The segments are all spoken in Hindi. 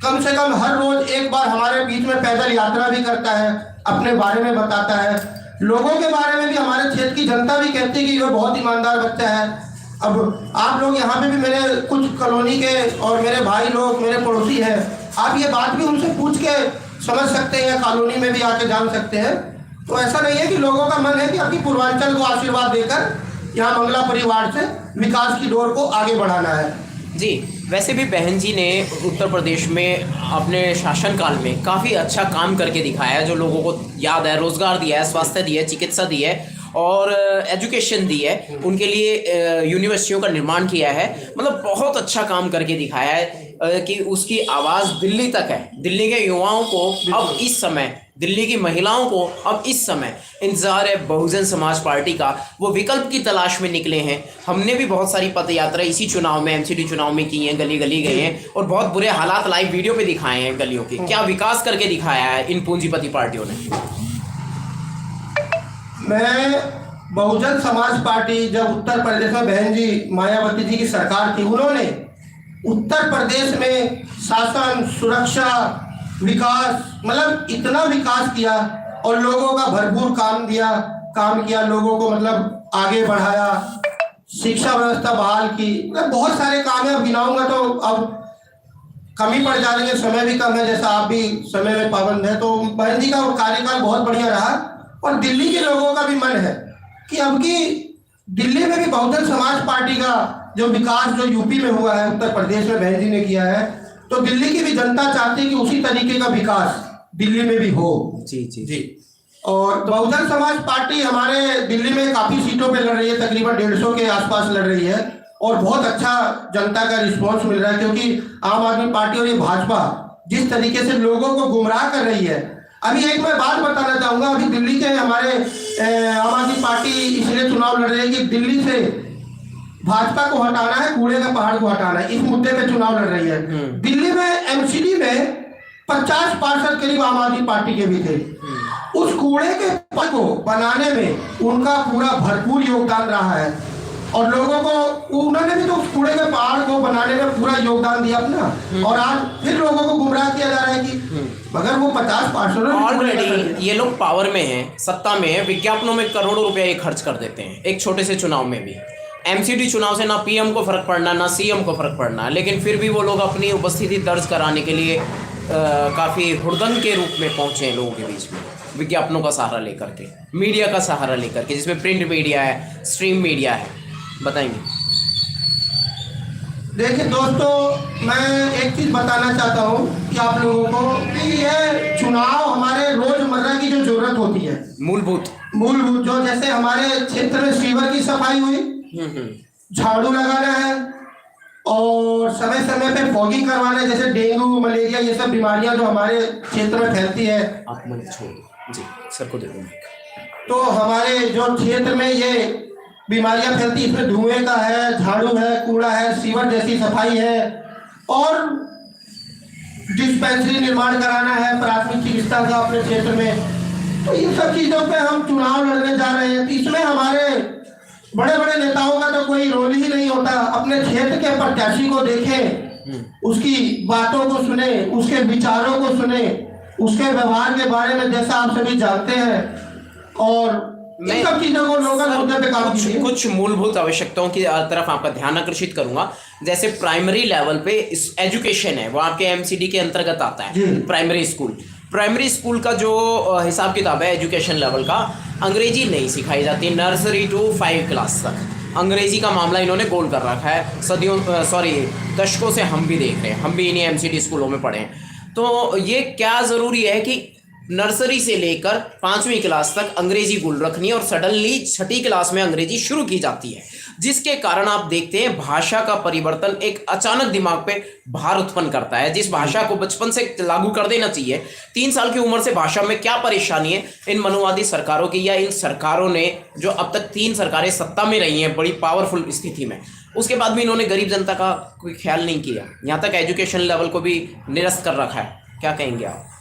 कम से कम हर रोज एक बार हमारे बीच में पैदल यात्रा भी करता है, अपने बारे में बताता है। लोगों के बारे में भी हमारे क्षेत्र की जनता भी कहती है कि वो बहुत ईमानदार बच्चा है। अब आप लोग यहाँ पे भी मेरे कुछ कॉलोनी के और मेरे भाई लोग, मेरे पड़ोसी हैं, आप ये बात भी उनसे पूछ के समझ सकते हैं, कॉलोनी में भी आके जान सकते हैं। तो ऐसा नहीं है कि लोगों का मन है कि अपनी पूर्वांचल को आशीर्वाद देकर यहाँ मंगला परिवार से विकास की डोर को आगे बढ़ाना है। जी, वैसे भी बहन जी ने उत्तर प्रदेश में अपने शासनकाल में काफ़ी अच्छा काम करके दिखाया है, जो लोगों को याद है। रोज़गार दिया है, स्वास्थ्य दिया है, चिकित्सा दी है और एजुकेशन दी है। उनके लिए यूनिवर्सिटियों का निर्माण किया है। मतलब बहुत अच्छा काम करके दिखाया है कि उसकी आवाज़ दिल्ली तक है। दिल्ली के युवाओं को अब इस समय, दिल्ली की महिलाओं को अब इस समय इंतजार है बहुजन समाज पार्टी का। वो विकल्प की तलाश में निकले हैं। हमने भी बहुत सारी पद यात्रा इसी चुनाव में, एमसीडी चुनाव में की हैं, गली गली गए हैं और बहुत बुरे हालात लाइव वीडियो पे दिखाए हैं गलियों के। क्या विकास करके दिखाया है इन पूंजीपति पार्टियों ने। मैं बहुजन समाज पार्टी, जब उत्तर प्रदेश में बहन जी मायावती जी की सरकार थी, उन्होंने उत्तर प्रदेश में शासन, सुरक्षा, विकास, मतलब इतना विकास किया और लोगों का भरपूर काम किया, लोगों को मतलब आगे बढ़ाया, शिक्षा व्यवस्था बहाल की, मतलब बहुत सारे काम है। अब गिनाऊंगा तो अब कमी पड़ जाएंगे, समय भी कम है, जैसा आप भी समय में पाबंद है। तो बहन जी का कार्यकाल बहुत बढ़िया रहा और दिल्ली के लोगों का भी मन है कि अब की दिल्ली में भी बहुजन समाज पार्टी का जो विकास जो यूपी में हुआ है, उत्तर प्रदेश में बहन जी ने किया है, तो दिल्ली की भी जनता चाहती है कि उसी तरीके का विकास दिल्ली में भी हो। जी जी जी। और बहुजन समाज पार्टी हमारे दिल्ली में काफी सीटों पे लड़ रही है, तकरीबन 150 के आसपास लड़ रही है और बहुत अच्छा जनता का रिस्पॉन्स मिल रहा है, क्योंकि आम आदमी पार्टी और ये भाजपा जिस तरीके से लोगों को गुमराह कर रही है। अभी एक मैं बात बताना चाहूंगा, अभी दिल्ली के हमारे आम आदमी पार्टी इसलिए चुनाव लड़ रही है कि दिल्ली से भाजपा को हटाना है, कूड़े का पहाड़ को हटाना है, इस मुद्दे पे चुनाव लड़ रही है। दिल्ली में एमसीडी में 50 पार्षद करीब आम आदमी पार्टी के भी थे। उस कूड़े के पहाड़ को बनाने में उनका पूरा भरपूर योगदान रहा है और लोगों को, उन्होंने भी तो उस कूड़े के पहाड़ को बनाने में पूरा योगदान दिया अपना, और आज फिर लोगों को गुमराह किया जा रहा है कि मगर वो 50 पार्षद ऑलरेडी ये लोग पावर में हैं, सत्ता में है, विज्ञापनों में करोड़ों रुपया ये खर्च कर देते हैं एक छोटे से चुनाव में भी। एमसीडी चुनाव से ना पीएम को फर्क पड़ना, ना सीएम को फर्क पड़ना, लेकिन फिर भी वो लोग अपनी उपस्थिति दर्ज कराने के लिए काफ़ी हुड़दंग के रूप में पहुंचे हैं लोगों के बीच में, विज्ञापनों का सहारा लेकर के, मीडिया का सहारा लेकर के, जिसमें प्रिंट मीडिया है, स्ट्रीम मीडिया है। बताएंगे। देखिए दोस्तों, मैं एक चीज बताना चाहता हूँ कि आप लोगों को कि ये चुनाव हमारे रोजमर्रा की जो जरूरत होती है, मूलभूत जो, जैसे हमारे क्षेत्र में सीवर की सफाई हुई, झाड़ू लगाना है और समय समय पे फॉगिंग करवाना है, जैसे डेंगू, मलेरिया, ये सब बीमारियां जो हमारे क्षेत्र में फैलती है। आप मुझे छोड़ दो जी, सर को दे दो। तो हमारे जो क्षेत्र में ये बीमारियां फैलती है, इसमें धुएं का है, झाड़ू है, कूड़ा है, सीवर जैसी सफाई है और डिस्पेंसरी निर्माण कराना है, प्राथमिक चिकित्सा का अपने क्षेत्र में। तो इन सब चीजों पे हम चुनाव लड़ने जा रहे हैं। तो इसमें हमारे बड़े बड़े नेताओं का तो कोई रोल ही नहीं होता। अपने क्षेत्र के प्रत्याशी को देखें, उसकी बातों को सुने, उसके विचारों को सुने, उसके व्यवहार के बारे में जैसा आप सभी जानते हैं, और इन सब चीजों को लोकल मुद्दे पे काम कीजिए। कुछ मूलभूत आवश्यकताओं की तरफ आपका ध्यान आकर्षित करूंगा। जैसे प्राइमरी लेवल पे एजुकेशन है, वो आपके एमसीडी के अंतर्गत आता है। प्राइमरी स्कूल का जो हिसाब किताब है एजुकेशन लेवल का, अंग्रेजी नहीं सिखाई जाती। नर्सरी टू 5 क्लास तक अंग्रेजी का मामला इन्होंने गोल कर रखा है। दशकों से हम भी देख रहे हैं, हम भी इन्हीं एमसीडी स्कूलों में पढ़े हैं। तो ये क्या ज़रूरी है कि नर्सरी से लेकर 5वीं क्लास तक अंग्रेजी गुल रखनी है और सडनली 6ठी क्लास में अंग्रेजी शुरू की जाती है, जिसके कारण आप देखते हैं भाषा का परिवर्तन एक अचानक दिमाग पे भार उत्पन्न करता है। जिस भाषा को बचपन से लागू कर देना चाहिए, 3 साल की उम्र से भाषा में क्या परेशानी है इन मनुवादी सरकारों की, या इन सरकारों ने जो अब तक 3 सरकारें सत्ता में रही हैं बड़ी पावरफुल स्थिति में, उसके बाद भी इन्होंने गरीब जनता का कोई ख्याल नहीं किया। यहाँ तक एजुकेशन लेवल को भी निरस्त कर रखा है। क्या कहेंगे आप?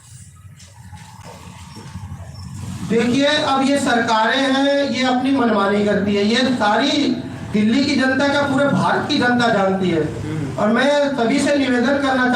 देखिए, अब ये सरकारें हैं, ये अपनी मनमानी करती है। ये सारी दिल्ली की जनता का पूरे भारत की जनता जानती है और मैं सभी से निवेदन करना चाहता